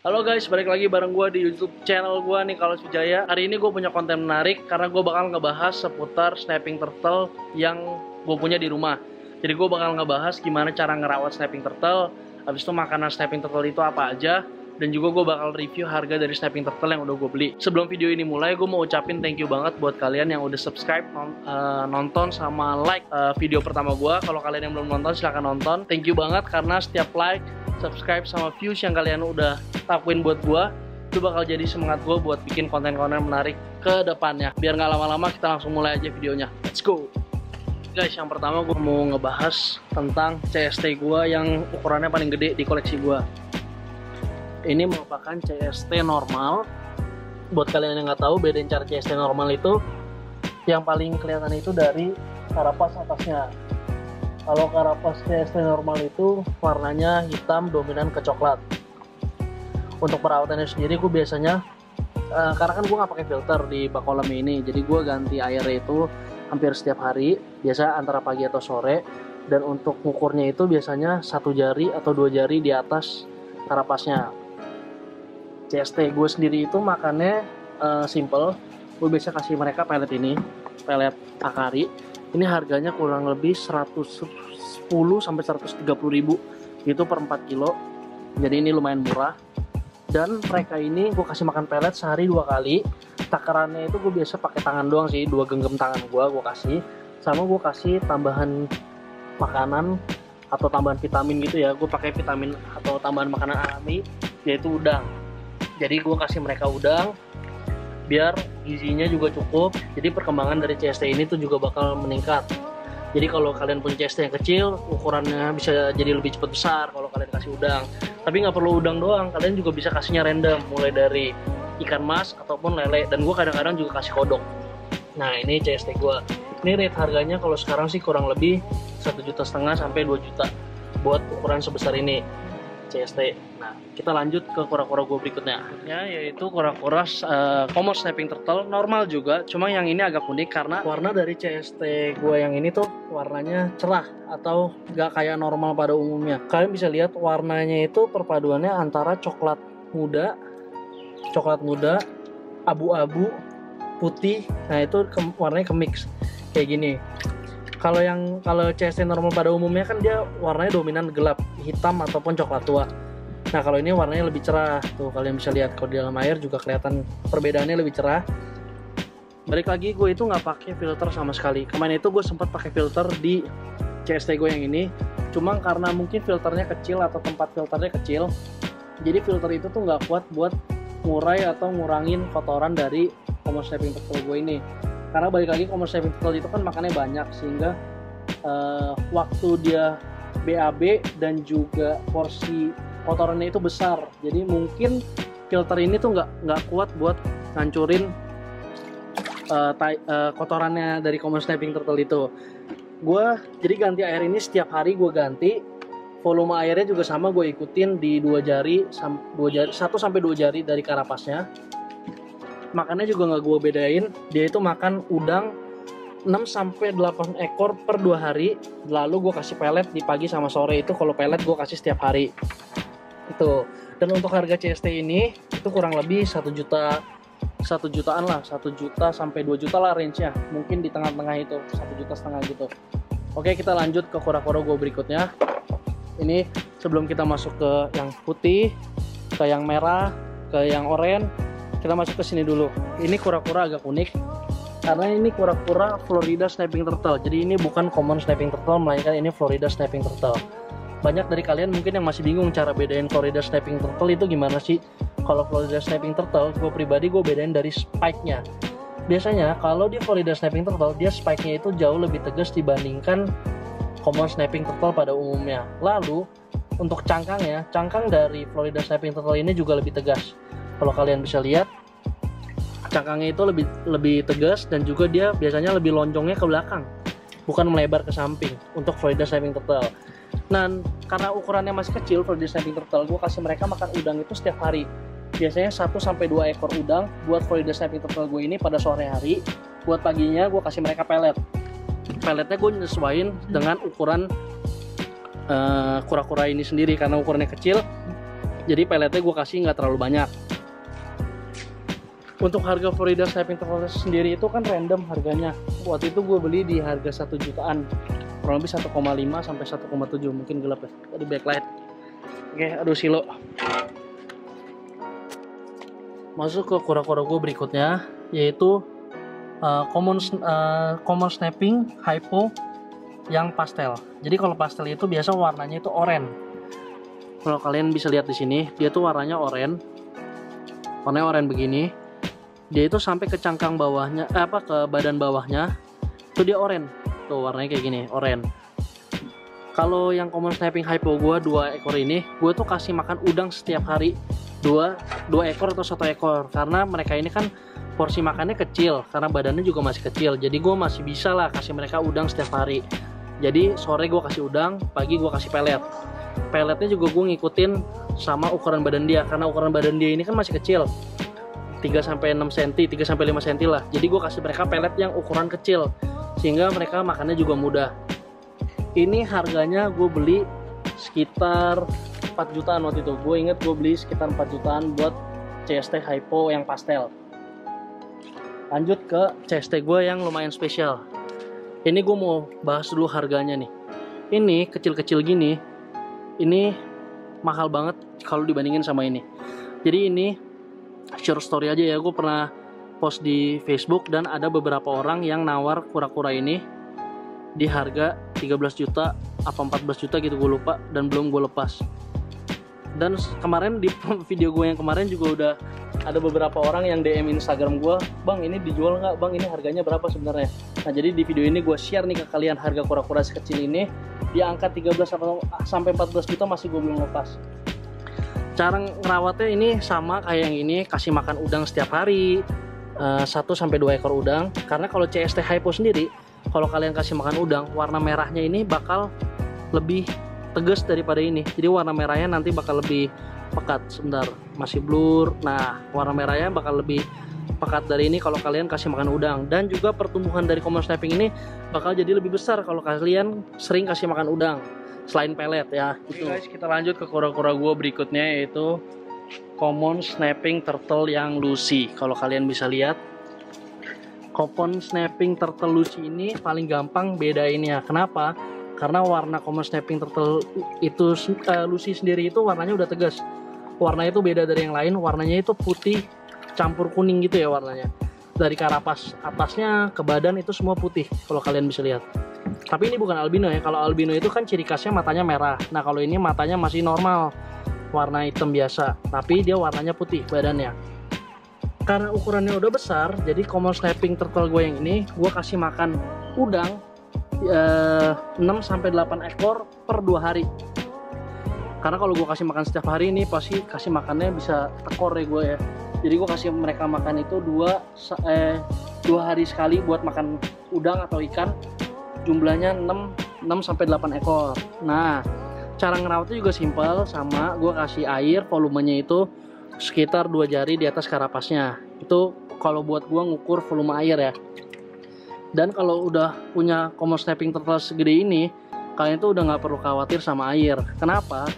Halo guys, balik lagi bareng gue di YouTube channel gue nih, Carlos Wijaya. Hari ini gue punya konten menarik karena gue bakal ngebahas seputar snapping turtle yang gue punya di rumah. Jadi gue bakal ngebahas gimana cara ngerawat snapping turtle, habis itu makanan snapping turtle itu apa aja, dan juga gue bakal review harga dari snapping turtle yang udah gue beli. Sebelum video ini mulai, gue mau ucapin thank you banget buat kalian yang udah subscribe, nonton, sama like video pertama gue. Kalau kalian yang belum nonton, silahkan nonton. Thank you banget karena setiap like, subscribe, sama views yang kalian udah lakuin buat gue, itu bakal jadi semangat gue buat bikin konten-konten menarik ke depannya. Biar nggak lama-lama, kita langsung mulai aja videonya. Let's go! Guys, yang pertama gue mau ngebahas tentang CST gue yang ukurannya paling gede di koleksi gue. Ini merupakan CST normal. Buat kalian yang nggak tahu, bedain cara CST normal itu, yang paling kelihatan itu dari karapas atasnya. Kalau karapas CST normal itu warnanya hitam dominan ke coklat. Untuk perawatannya sendiri gue biasanya, karena kan gue nggak pakai filter di bak kolam ini, jadi gue ganti airnya itu hampir setiap hari, biasa antara pagi atau sore. Dan untuk ngukurnya itu biasanya 1 jari atau 2 jari di atas karapasnya. CST gue sendiri itu makannya simple. Gue biasa kasih mereka pelet ini, pelet akari. Ini harganya kurang lebih 110 sampai 130 ribu gitu per 4 kilo. Jadi ini lumayan murah. Dan mereka ini gue kasih makan pelet sehari 2 kali. Takarannya itu gue biasa pakai tangan doang sih, 2 genggam tangan gue kasih. Sama gue kasih tambahan makanan atau tambahan vitamin gitu ya. Gue pakai vitamin atau tambahan makanan alami, yaitu udang. Jadi gue kasih mereka udang biar gizinya juga cukup. Jadi perkembangan dari CST ini tuh juga bakal meningkat. Jadi kalau kalian punya CST yang kecil, ukurannya bisa jadi lebih cepat besar kalau kalian kasih udang. Tapi nggak perlu udang doang, kalian juga bisa kasihnya random, mulai dari ikan mas ataupun lele. Dan gue kadang-kadang juga kasih kodok. Nah, ini CST gue. Ini rate harganya kalau sekarang sih kurang lebih 1,5 juta sampai 2 juta buat ukuran sebesar ini CST. Nah, kita lanjut ke kura-kura gue berikutnya, ya, yaitu kura-kura common snapping turtle normal juga, cuma yang ini agak unik karena warna dari CST gue yang ini tuh warnanya cerah atau gak kayak normal pada umumnya. Kalian bisa lihat warnanya itu perpaduannya antara coklat muda, abu-abu, putih. Nah, itu warnanya kemix kayak gini. Kalau CST normal pada umumnya kan dia warnanya dominan gelap, hitam ataupun coklat tua. Nah, kalau ini warnanya lebih cerah. Tuh, kalian bisa lihat kalau di dalam air juga kelihatan perbedaannya lebih cerah. Balik lagi, gue itu nggak pakai filter sama sekali. Kemarin itu gue sempat pakai filter di CST gue yang ini. Cuma karena mungkin filternya kecil atau tempat filternya kecil, jadi filter itu tuh nggak kuat buat ngurai atau ngurangin kotoran dari common snapping turtle gue ini. Karena balik lagi, common snapping turtle itu kan makannya banyak, sehingga waktu dia BAB dan juga porsi kotorannya itu besar. Jadi mungkin filter ini tuh nggak kuat buat ngancurin kotorannya dari common snapping turtle itu. Gue jadi ganti air ini setiap hari gue ganti. Volume airnya juga sama, gue ikutin di 1 sampai 2 jari dari karapasnya. Makannya juga nggak gue bedain, dia itu makan udang 6 sampai 8 ekor per 2 hari. Lalu gue kasih pelet di pagi sama sore. Itu kalau pelet gue kasih setiap hari itu. Dan untuk harga CST ini itu kurang lebih 1 jutaan lah, 1 juta sampai 2 juta lah range-nya, mungkin di tengah-tengah itu, 1,5 juta gitu. Oke, kita lanjut ke kura-kura gue berikutnya. Ini sebelum kita masuk ke yang putih, ke yang merah, ke yang oranye, kita masuk ke sini dulu. Ini kura-kura agak unik karena ini kura-kura Florida snapping turtle. Jadi ini bukan common snapping turtle, melainkan ini Florida snapping turtle. Banyak dari kalian mungkin yang masih bingung cara bedain Florida snapping turtle itu gimana sih. Kalau Florida snapping turtle, gue pribadi gue bedain dari spike-nya. Biasanya kalau di Florida snapping turtle, dia spike-nya itu jauh lebih tegas dibandingkan common snapping turtle pada umumnya. Lalu untuk cangkangnya, cangkang dari Florida snapping turtle ini juga lebih tegas. Kalau kalian bisa lihat, cangkangnya itu lebih tegas dan juga dia biasanya lebih lonjongnya ke belakang, bukan melebar ke samping untuk Florida snapping turtle. Dan karena ukurannya masih kecil, Florida snapping turtle, gue kasih mereka makan udang itu setiap hari. Biasanya 1-2 ekor udang buat Florida snapping turtle gue ini pada sore hari. Buat paginya gue kasih mereka pelet. Peletnya gue nyesuaiin dengan ukuran kura-kura ini sendiri, karena ukurannya kecil, jadi peletnya gue kasih nggak terlalu banyak. Untuk harga Florida snapping turtle sendiri itu kan random harganya. Waktu itu gue beli di harga 1 jutaan, kurang lebih 1,5 sampai 1,7, mungkin gelap ya tadi backlight. Oke, aduh silo. Masuk ke kura-kura gue berikutnya, yaitu common snapping hypo yang pastel. Jadi kalau pastel itu biasa warnanya itu oranye. Kalau kalian bisa lihat di sini, dia tuh warnanya oranye. Warnanya oranye begini. Dia itu sampai ke cangkang bawahnya, ke badan bawahnya, itu dia oranye. Tuh warnanya kayak gini, oranye. Kalau yang common snapping hypo gue 2 ekor ini, gue tuh kasih makan udang setiap hari. 2 ekor atau 1 ekor, karena mereka ini kan porsi makannya kecil, karena badannya juga masih kecil. Jadi gue masih bisa lah kasih mereka udang setiap hari. Jadi sore gue kasih udang, pagi gue kasih pelet. Peletnya juga gue ngikutin sama ukuran badan dia, karena ukuran badan dia ini kan masih kecil, 3-6 cm, 3-5 cm lah. Jadi gue kasih mereka pelet yang ukuran kecil, sehingga mereka makannya juga mudah. Ini harganya gue beli sekitar 4 jutaan waktu itu. Gue inget gue beli sekitar 4 jutaan buat CST hypo yang pastel. Lanjut ke CST gue yang lumayan spesial. Ini gue mau bahas dulu harganya nih. Ini kecil-kecil gini, ini mahal banget kalau dibandingin sama ini. Jadi ini short story aja ya, gue pernah post di Facebook dan ada beberapa orang yang nawar kura-kura ini di harga 13 juta apa 14 juta gitu, gue lupa, dan belum gue lepas. Dan kemarin di video gue yang kemarin juga udah ada beberapa orang yang DM Instagram gue, bang ini dijual nggak bang, ini harganya berapa sebenarnya. Nah jadi di video ini gue share nih ke kalian harga kura-kura sekecil ini di angka 13 sampai 14 juta masih gue belum lepas. Cara ngerawatnya ini sama kayak yang ini, kasih makan udang setiap hari, 1-2 ekor udang. Karena kalau CST hypo sendiri, kalau kalian kasih makan udang, warna merahnya ini bakal lebih tegas daripada ini. Jadi warna merahnya nanti bakal lebih pekat. Sebentar, masih blur. Nah, warna merahnya bakal lebih pekat dari ini kalau kalian kasih makan udang. Dan juga pertumbuhan dari common snapping ini bakal jadi lebih besar kalau kalian sering kasih makan udang selain pelet ya. Oke guys, kita lanjut ke kura-kura gue berikutnya, yaitu common snapping turtle yang Lucy. Kalau kalian bisa lihat, common snapping turtle Lucy ini paling gampang bedainnya. Kenapa? Karena warna common snapping turtle itu Lucy sendiri itu warnanya udah tegas. Warnanya itu beda dari yang lain, warnanya itu putih campur kuning gitu ya warnanya. Dari karapas atasnya ke badan itu semua putih kalau kalian bisa lihat. Tapi ini bukan albino ya. Kalau albino itu kan ciri khasnya matanya merah. Nah kalau ini matanya masih normal, warna hitam biasa, tapi dia warnanya putih badannya. Karena ukurannya udah besar, jadi common snapping turtle gue yang ini gue kasih makan udang 6-8 ekor per 2 hari. Karena kalau gue kasih makan setiap hari ini pasti kasih makannya bisa tekor ya gue ya. Jadi gue kasih mereka makan itu 2 hari sekali buat makan udang atau ikan. Jumlahnya 6-8 ekor. Nah, cara ngerawatnya juga simpel, sama gue kasih air, volumenya itu sekitar 2 jari di atas karapasnya. Itu kalau buat gue ngukur volume air ya. Dan kalau udah punya common snapping turtle segede ini, kalian tuh udah nggak perlu khawatir sama air. Kenapa?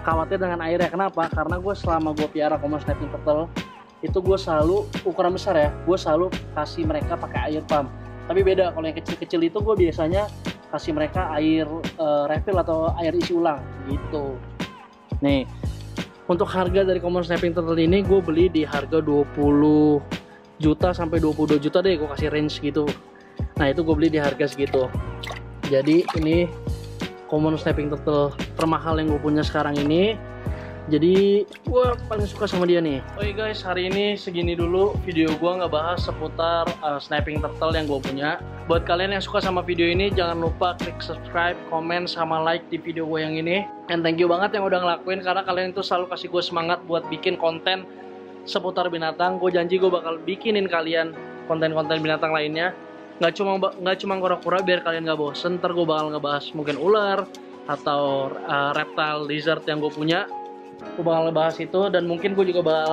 Khawatir dengan airnya. Kenapa? Karena gue selama gue piara common snapping turtle itu gue selalu ukuran besar ya, gue selalu kasih mereka pakai air pump. Tapi beda kalau yang kecil-kecil itu gue biasanya kasih mereka air refill atau air isi ulang gitu. Nih, untuk harga dari common snapping turtle ini gue beli di harga 20 juta sampai 22 juta deh, gue kasih range gitu. Nah itu gue beli di harga segitu. Jadi ini common snapping turtle termahal yang gue punya sekarang ini. Jadi gua paling suka sama dia nih. Oke guys, hari ini segini dulu video gua ngebahas seputar sniping turtle yang gue punya. Buat kalian yang suka sama video ini, jangan lupa klik subscribe, komen, sama like di video gue yang ini. And thank you banget yang udah ngelakuin, karena kalian itu selalu kasih gue semangat buat bikin konten seputar binatang. Gue janji gue bakal bikinin kalian konten-konten binatang lainnya. Nggak cuma kura-kura biar kalian nggak bosen. Ntar gue bakal ngebahas mungkin ular atau reptile lizard yang gue punya. Gue bakal ngebahas itu, dan mungkin gue juga bakal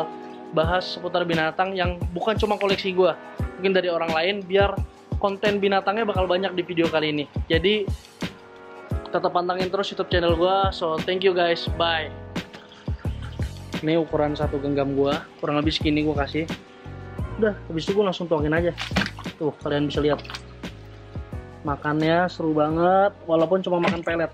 bahas seputar binatang yang bukan cuma koleksi gue, mungkin dari orang lain, biar konten binatangnya bakal banyak di video kali ini. Jadi tetap pantangin terus YouTube channel gue. So thank you guys, bye. Ini ukuran satu genggam gue, kurang lebih segini gue kasih. Udah, habis itu gue langsung tuangin aja. Tuh, kalian bisa lihat makannya seru banget, walaupun cuma makan pelet.